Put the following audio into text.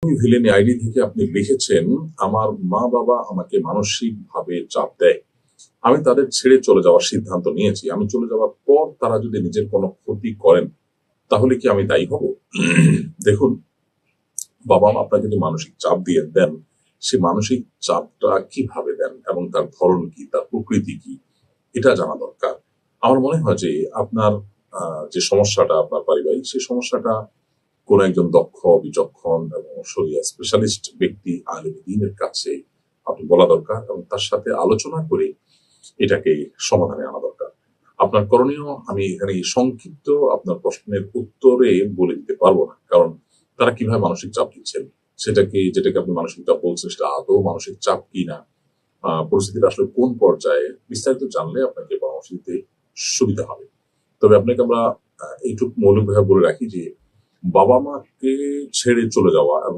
Villain ID থেকে আপনি লিখেছেন, আমার মা-বাবা আমাকে মানসিকভাবে চাপ দেয়। আমি তাদের ছেড়ে চলে যাওয়ার সিদ্ধান্ত নিয়েছি। আমি চলে যাওয়ার পর তারা যদি নিজের কোনো ক্ষতি করেন, তাহলে কি আমি দায়ী হব? দেখুন, বাবা-মা আপনাকে যে মানসিক চাপ দিয়ে দেন, সে মানসিক চাপটা কিভাবে দেন এবং তার ধরন কি, তার প্রকৃতি কি, এটা জানা দরকার। আমার মনে হয় যে আপনার যে সমস্যাটা আপনার পারিবারিক, সেই সমস্যাটা কোন একজন দক্ষ, বিচক্ষণ এবং শরিয়া স্পেশালিস্ট ব্যক্তি আলেম দ্বীনের কাছে আপনি বলা দরকার এবং তার সাথে আলোচনা করে এটাকে সমাধানে আনা দরকার। আপনার করণীয় আমি এখানে সংক্ষিপ্ত আপনার প্রশ্নের উত্তরে বলে দিতে পারব না। কারণ তারা কিভাবে মানসিক চাপ দিচ্ছেন, যেটাকে আপনি মানসিক চাপ বলছেন সেটা আদৌ মানসিক চাপ কিনা, পরিস্থিতিটা আসলে কোন পর্যায়ে, বিস্তারিত জানলে আপনাকে পরামর্শ দিতে সুবিধা হবে। তবে আপনাকে আমরা এইটুকু মৌলিকভাবে বলে রাখি যে বাবা-মাকে ছেড়ে চলে যাওয়া এবং